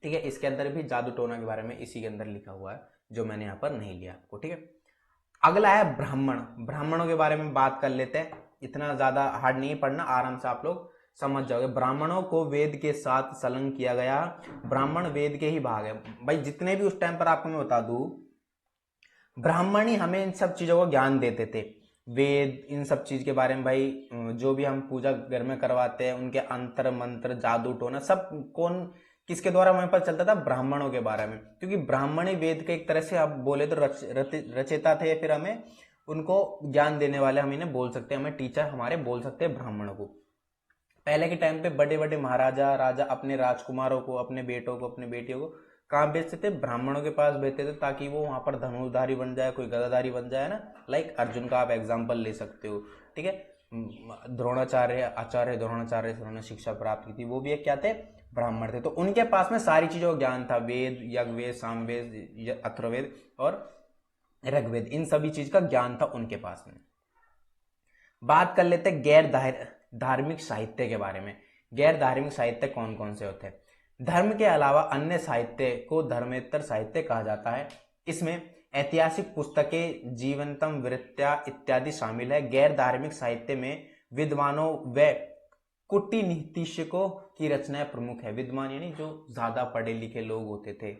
ठीक है, इसके अंदर भी जादू टोना के बारे में इसी के अंदर लिखा हुआ है, जो मैंने यहां पर नहीं लिया आपको। ठीक है, अगला है ब्राह्मण। ब्राह्मणों के बारे में बात कर लेते हैं, इतना ज्यादा हार्ड नहीं पढ़ना, आराम से आप लोग समझ जाओगे। ब्राह्मणों को वेद के साथ संलग्न किया गया। ब्राह्मण वेद के ही भाग है। भाई जितने भी उस टाइम पर आपको मैं बता दूं, ब्राह्मण ही हमें इन सब चीजों को ज्ञान देते थे। वेद, इन सब चीज के बारे में, भाई जो भी हम पूजा घर में करवाते हैं, उनके अंतर मंत्र, जादू टोना, सब कौन, किसके द्वारा हमें पता चलता था, ब्राह्मणों के बारे में। क्योंकि ब्राह्मण ही वेद के एक तरह से आप बोले तो रचेता थे, फिर हमें उनको ज्ञान देने वाले हम इन्हें बोल सकते हैं, हमें टीचर हमारे बोल सकते हैं ब्राह्मणों को। पहले के टाइम पे बड़े बड़े महाराजा, राजा अपने राजकुमारों को, अपने बेटों को, अपने बेटियों को कहाँ भेजते थे, ब्राह्मणों के पास भेजते थे, ताकि वो वहां पर धनुर्धारी बन जाए, कोई गदाधारी बन जाए ना। लाइक अर्जुन का आप एग्जाम्पल ले सकते हो। ठीक है, द्रोणाचार्य, आचार्य द्रोणाचार्य से उन्होंने शिक्षा प्राप्त की थी, वो भी एक क्या थे, ब्राह्मण थे। तो उनके पास में सारी चीजों का ज्ञान था, वेद, यज्ञवेद, सामवेद, अथर्ववेद और ऋग्वेद, इन सभी चीज का ज्ञान था उनके पास में। बात कर लेते गैर धार्मिक साहित्य के बारे में। गैर धार्मिक साहित्य कौन कौन से होते हैं? धर्म के अलावा अन्य साहित्य को धर्मेतर साहित्य कहा जाता है। इसमें ऐतिहासिक पुस्तकें, जीवनतम वृत्तियां इत्यादि शामिल है। गैर धार्मिक साहित्य में विद्वानों व कूटनीतिज्ञों की रचनाएं प्रमुख है। विद्वान यानी जो ज्यादा पढ़े लिखे लोग होते थे,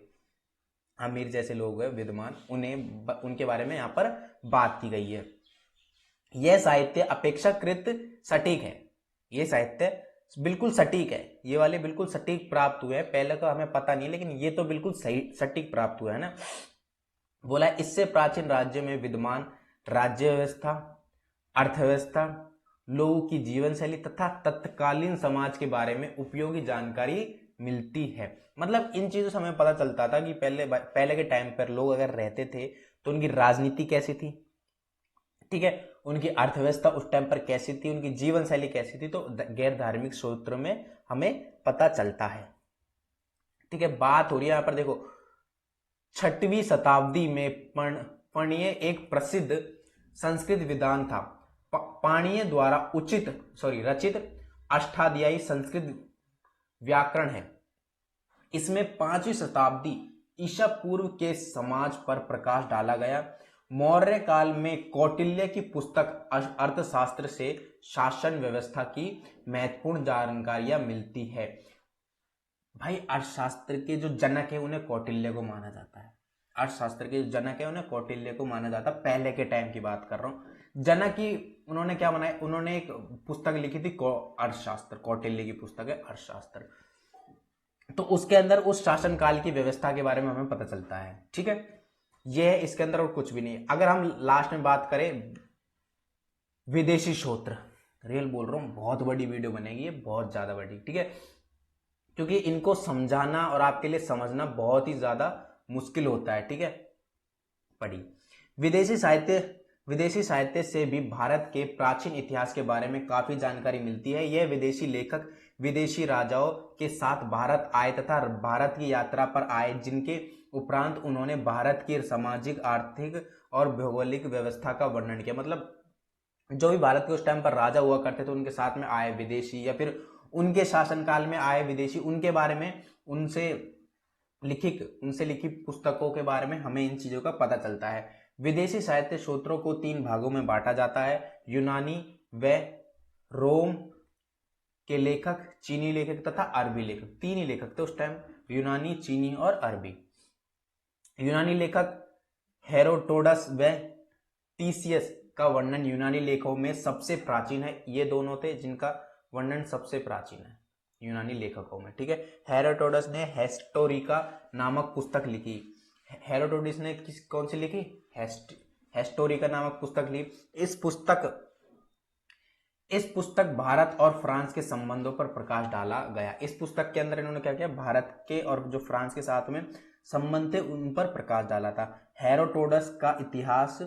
अमीर जैसे लोग हैं विद्वान, उनके बारे में यहाँ पर बात की गई है। यह साहित्य अपेक्षाकृत सटीक है। यह साहित्य बिल्कुल सटीक है, ये वाले बिल्कुल सटीक प्राप्त हुए हैं। पहले का हमें पता नहीं, लेकिन ये तो बिल्कुल सही सटीक प्राप्त हुआ है ना। बोला इससे प्राचीन राज्य में विद्यमान राज्य व्यवस्था, अर्थव्यवस्था, लोगों की जीवन शैली तथा तत्कालीन समाज के बारे में उपयोगी जानकारी मिलती है। मतलब इन चीजों से हमें पता चलता था कि पहले के टाइम पर लोग अगर रहते थे तो उनकी राजनीति कैसी थी, ठीक है, उनकी अर्थव्यवस्था उस टाइम पर कैसी थी, उनकी जीवन शैली कैसी थी, तो गैर धार्मिक स्रोतों में हमें पता चलता है। ठीक है, बात हो रही है यहां पर, देखो 6वीं शताब्दी में पाणिनीय एक प्रसिद्ध संस्कृत विद्वान था। पाणिनीय द्वारा रचित अष्टाध्यायी संस्कृत व्याकरण है। इसमें 5वीं शताब्दी ईसा पूर्व के समाज पर प्रकाश डाला गया। मौर्य काल में कौटिल्य की पुस्तक अर्थशास्त्र से शासन व्यवस्था की महत्वपूर्ण जानकारियां मिलती है। भाई अर्थशास्त्र के जो जनक है उन्हें कौटिल्य को माना जाता है। अर्थशास्त्र के जो जनक है उन्हें कौटिल्य को माना जाता है। पहले के टाइम की बात कर रहा हूं। जनक ही उन्होंने क्या बनाया, उन्होंने एक पुस्तक लिखी थी अर्थशास्त्र, कौटिल्य की पुस्तक है अर्थशास्त्र। तो उसके अंदर उस शासनकाल की व्यवस्था के बारे में हमें पता चलता है। ठीक है, यह है इसके अंदर और कुछ भी नहीं। अगर हम लास्ट में बात करें विदेशी स्रोत, रियल बोल रहा हूं, बहुत बड़ी वीडियो बनेगी ये, बहुत ज्यादा बड़ी। ठीक है, क्योंकि इनको समझाना और आपके लिए समझना बहुत ही ज्यादा मुश्किल होता है। ठीक है, पढ़ी। विदेशी साहित्य से भी भारत के प्राचीन इतिहास के बारे में काफी जानकारी मिलती है। यह विदेशी लेखक विदेशी राजाओं के साथ भारत आए तथा भारत की यात्रा पर आए, जिनके उपरांत उन्होंने भारत की सामाजिक, आर्थिक और भौगोलिक व्यवस्था का वर्णन किया। मतलब जो भी भारत के उस टाइम पर राजा हुआ करते थे, उनके साथ में आए विदेशी या फिर उनके शासनकाल में आए विदेशी, उनके बारे में उनसे लिखी पुस्तकों के बारे में हमें इन चीजों का पता चलता है। विदेशी साहित्य स्रोतों को 3 भागों में बांटा जाता है: यूनानी व रोम के लेखक, चीनी लेखक तथा अरबी लेखक। 3 ही लेखक थे उस टाइम, यूनानी, चीनी और अरबी। यूनानी लेखक हेरोडोटस व टीसीएस का वर्णन यूनानी लेखों में सबसे प्राचीन है। ये दोनों थे जिनका वर्णन सबसे प्राचीन है यूनानी लेखकों में। ठीक है, हेरोडोटस ने हेस्टोरिका नामक पुस्तक लिखी। हेरोडोटस ने कौन सी लिखी? हेस्टोरिका नामक पुस्तक लिखी। इस पुस्तक भारत और फ्रांस के संबंधों पर प्रकाश डाला गया। इस पुस्तक के अंदर इन्होंने क्या किया? भारत के और जो फ्रांस के साथ में संबंध थे उन पर प्रकाश डाला था। हेरोडोटस का इतिहास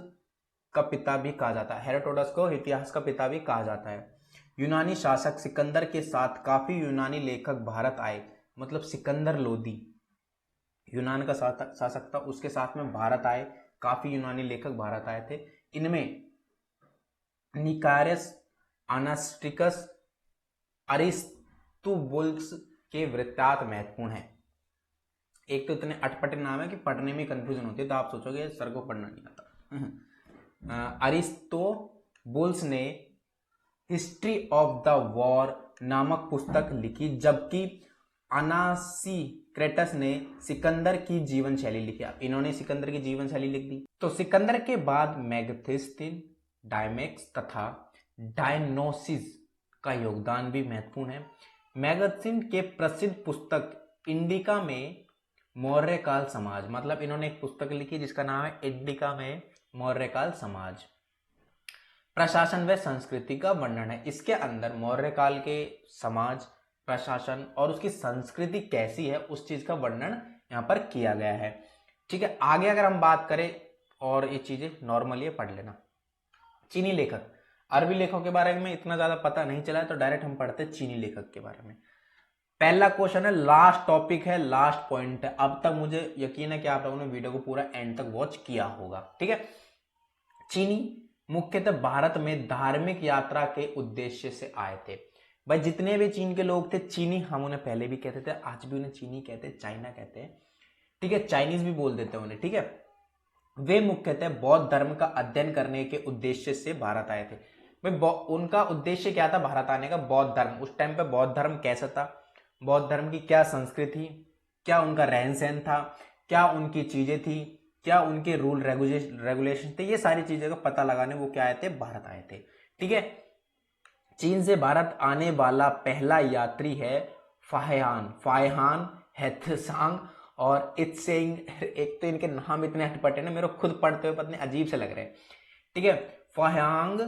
का पिता भी कहा जाता है। हेरोडोटस को इतिहास का पिता भी कहा जाता है। यूनानी शासक सिकंदर के साथ काफी यूनानी लेखक भारत आए। मतलब सिकंदर लोदी यूनान का शासक था, उसके साथ में भारत आए, काफी यूनानी लेखक भारत आए थे। इनमें निकायस, अनास्टिकस, अरिस्तुबुलस के वृत्तांत महत्वपूर्ण है। एक तो इतने अटपटे नाम है कि पढ़ने में कंफ्यूजन होती है, तो आप सोचोगे सर को पढ़ना नहीं आता। अरिस्तोबुलस ने हिस्ट्री ऑफ द वॉर नामक पुस्तक लिखी, जबकि अनासीक्रेटस ने सिकंदर की जीवन शैली लिखी। इन्होंने सिकंदर की जीवन शैली लिख दी। तो सिकंदर के बाद मेगास्थनीस, डायमेक्स तथा डायनोसिस का योगदान भी महत्वपूर्ण है। मेगास्थनीस के प्रसिद्ध पुस्तक इंडिका में मौर्य काल समाज, मतलब इन्होंने एक पुस्तक लिखी जिसका नाम है इंडिका में मौर्य काल समाज, प्रशासन व संस्कृति का वर्णन है। इसके अंदर मौर्य काल के समाज, प्रशासन और उसकी संस्कृति कैसी है उस चीज का वर्णन यहां पर किया गया है। ठीक है, आगे अगर हम बात करें, और ये चीजें नॉर्मली पढ़ लेना। चीनी लेखक, अरबी लेखकों के बारे में इतना ज्यादा पता नहीं चला है, तो डायरेक्ट हम पढ़ते हैं चीनी लेखक के बारे में। पहला क्वेश्चन है, लास्ट टॉपिक है, लास्ट पॉइंट है। अब तक मुझे यकीन है कि आप लोगों ने वीडियो को पूरा एंड तक वॉच किया होगा। ठीक है, चीनी मुख्यतः भारत में धार्मिक यात्रा के उद्देश्य से आए थे। भाई जितने भी चीन के लोग थे, चीनी हम उन्हें पहले भी कहते थे, आज भी उन्हें चीनी कहते हैं, चाइना कहते हैं। ठीक है, चाइनीज भी बोल देते हैं उन्हें। ठीक है, वे मुख्यतः बौद्ध धर्म का अध्ययन करने के उद्देश्य से भारत आए थे। भाई उनका उद्देश्य क्या था भारत आने का? बौद्ध धर्म। उस टाइम पे बौद्ध धर्म कैसा था, बौद्ध धर्म की क्या संस्कृति, क्या उनका रहन सहन था, क्या उनकी चीजें थी, क्या उनके रूल रेगुलेशन थे, ये सारी चीजों का पता लगाने वो क्या आए थे? भारत आए थे। ठीक है, चीन से भारत आने वाला पहला यात्री है फायहान हेत्सांग और इत्सेंग। एक तो इनके नाम इतने हटपटे ना, मेरे को खुद पढ़ते हुए पता अजीब से लग रहे हैं। ठीक है, फायहांग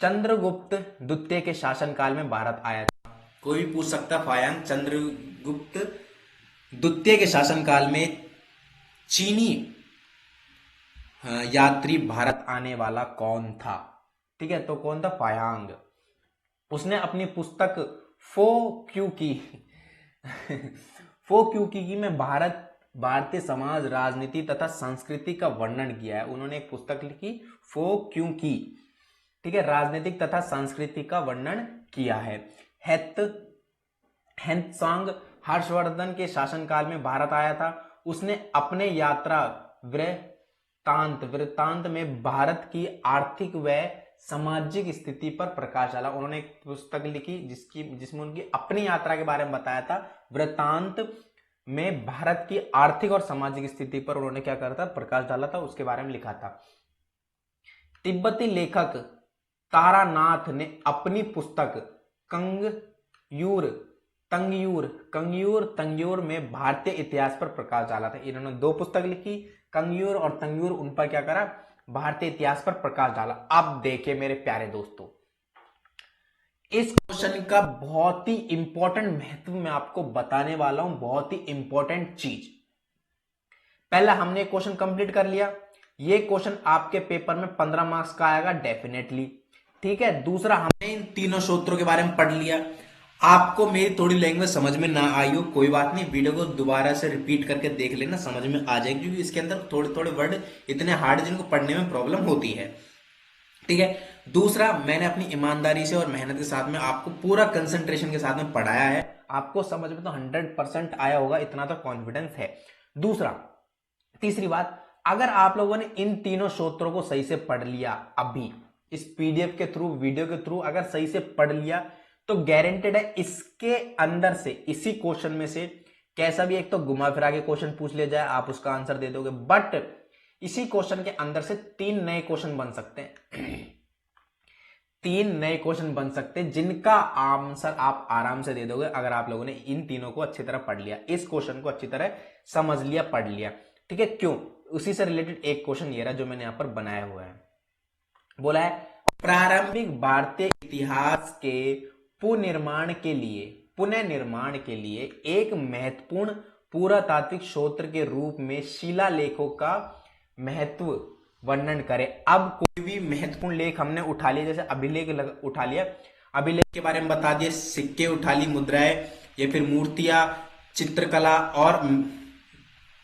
चंद्रगुप्त द्वितीय के शासनकाल में भारत आया था। कोई भी पूछ सकता, फायहांग चंद्रगुप्त द्वितीय के शासनकाल में चीनी यात्री भारत आने वाला कौन था? ठीक है, तो कौन था? फायहांग। उसने अपनी पुस्तक फो क्यू की में भारतीय समाज, राजनीति तथा संस्कृति का वर्णन किया है। उन्होंने एक पुस्तक लिखी फो क्यू की। ठीक है, राजनीतिक तथा संस्कृति का वर्णन किया है। हेत्सांग हर्षवर्धन के शासनकाल में भारत आया था। उसने अपने यात्रा वृत्तांत में भारत की आर्थिक व सामाजिक स्थिति पर प्रकाश डाला। उन्होंने एक पुस्तक लिखी जिसमें उनकी अपनी यात्रा के बारे में बताया था। वृत्तांत में भारत की आर्थिक और सामाजिक स्थिति पर उन्होंने क्या करा था? प्रकाश डाला था, उसके बारे में लिखा था। तिब्बती लेखक तारानाथ ने अपनी पुस्तक कंगयूर तंगयूर कंगयूर तंगयूर में भारतीय इतिहास पर प्रकाश डाला था। इन्होंने 2 पुस्तक लिखी, कंगयूर और तंगयूर, उन पर क्या करा, भारतीय इतिहास पर प्रकाश डाला। अब देखिए मेरे प्यारे दोस्तों, इस क्वेश्चन का बहुत ही इंपॉर्टेंट महत्व मैं आपको बताने वाला हूं, बहुत ही इंपॉर्टेंट चीज। पहला हमने क्वेश्चन कंप्लीट कर लिया, ये क्वेश्चन आपके पेपर में 15 मार्क्स का आएगा डेफिनेटली, ठीक है। दूसरा, हमने इन तीनों सूत्रों के बारे में पढ़ लिया। आपको मेरी थोड़ी लैंग्वेज समझ में ना आई हो, कोई बात नहीं, वीडियो को दोबारा से रिपीट करके देख लेना, समझ में आ जाएगी, क्योंकि इसके अंदर थोड़े थोड़े वर्ड इतने हार्ड जिनको पढ़ने में प्रॉब्लम होती है, ठीक है। दूसरा, मैंने अपनी ईमानदारी से और मेहनत के साथ में आपको पूरा कंसंट्रेशन के साथ में पढ़ाया है, आपको समझ में तो 100% आया होगा, इतना तो कॉन्फिडेंस है। तीसरी बात, अगर आप लोगों ने इन तीनों सूत्रों को सही से पढ़ लिया, अभी इस पीडीएफ के थ्रू, वीडियो के थ्रू अगर सही से पढ़ लिया, तो गारंटेड है इसके अंदर से, इसी क्वेश्चन में से कैसा भी एक तो घुमा फिरा के क्वेश्चन पूछ लिया जाए, आप उसका आंसर दे दोगे, बट इसी क्वेश्चन के अंदर से 3 नए क्वेश्चन बन सकते हैं 3 नए क्वेश्चन बन सकते हैं, जिनका आंसर आप आराम से दे दोगे अगर आप लोगों ने इन तीनों को अच्छी तरह पढ़ लिया, इस क्वेश्चन को अच्छी तरह समझ लिया, पढ़ लिया, ठीक है। क्यों? उसी से रिलेटेड एक क्वेश्चन ये रहा जो मैंने यहां पर बनाया हुआ है। बोला है, प्रारंभिक भारतीय इतिहास के पुनर्निर्माण के लिए एक महत्वपूर्ण पुरातात्विक स्रोत के रूप में शिलालेखों का महत्व वर्णन करें। अब कोई भी महत्वपूर्ण लेख हमने उठा लिया, जैसे अभिलेख उठा लिया, अभिलेख के बारे में बता दिए, सिक्के उठा ली, मुद्राएं या फिर मूर्तियां, चित्रकला और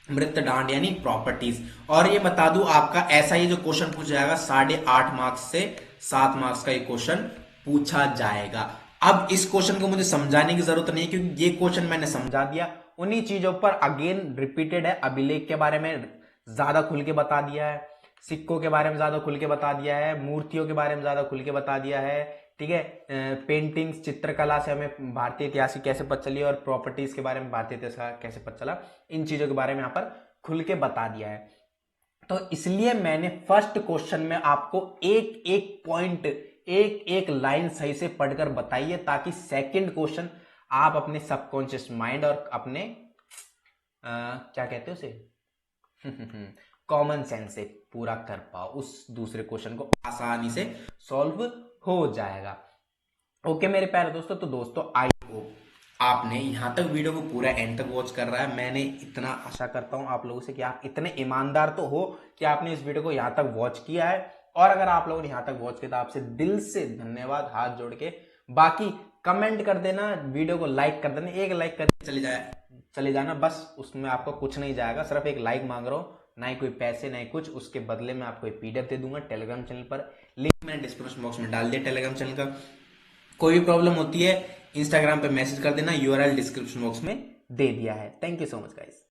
मृतदांड यानी प्रॉपर्टीज। और ये बता दूं, आपका ऐसा ही जो क्वेश्चन पूछा जाएगा 8.5 मार्क्स से 7 मार्क्स का ये क्वेश्चन पूछा जाएगा। अब इस क्वेश्चन को मुझे समझाने की जरूरत नहीं है, क्योंकि ये क्वेश्चन मैंने समझा दिया, उन्हीं चीजों पर अगेन रिपीटेड है। अभिलेख के बारे में ज्यादा खुल के बता दिया है, सिक्कों के बारे में ज्यादा खुल के बता दिया है, मूर्तियों के बारे में ज्यादा खुल के बता दिया है, ठीक है। पेंटिंग्स, चित्रकला से हमें भारतीय इतिहास की कैसे पता चली और प्रॉपर्टीज के बारे में भारतीय इतिहास का कैसे पता चला, इन चीजों के बारे में यहाँ पर खुल के बता दिया है। तो इसलिए मैंने फर्स्ट क्वेश्चन में आपको एक एक पॉइंट, एक एक लाइन सही से पढ़कर बताई है, ताकि सेकंड क्वेश्चन आप अपने सबकॉन्शियस माइंड और अपने क्या कहते हैं उसे कॉमन सेंस से पूरा कर पाओ, उस दूसरे क्वेश्चन को आसानी से सॉल्व हो जाएगा। ओके मेरे प्यारे दोस्तों, तो दोस्तों आई होप आपने यहां तक वीडियो को पूरा एंड तक वॉच कर रहा है। मैंने इतना आशा करता हूं आप लोगों से कि आप इतने ईमानदार तो हो कि आपने इस वीडियो को यहां तक वॉच किया है, और अगर आप लोगों ने यहां तक वॉच किया तो आपसे दिल से धन्यवाद, हाथ जोड़ के। बाकी कमेंट कर देना, वीडियो को लाइक कर देना, एक लाइक करके चले जाना, बस उसमें आपको कुछ नहीं जाएगा, सिर्फ एक लाइक मांग रहा हूं, ना ही कोई पैसे ना ही कुछ। उसके बदले में आपको एक पीडीएफ दे दूंगा टेलीग्राम चैनल पर, लिंक मैंने डिस्क्रिप्शन बॉक्स में डाल दिया टेलीग्राम चैनल का। कोई भी प्रॉब्लम होती है इंस्टाग्राम पे मैसेज कर देना, यूआरएल डिस्क्रिप्शन बॉक्स में दे दिया है। Thank you so much guys.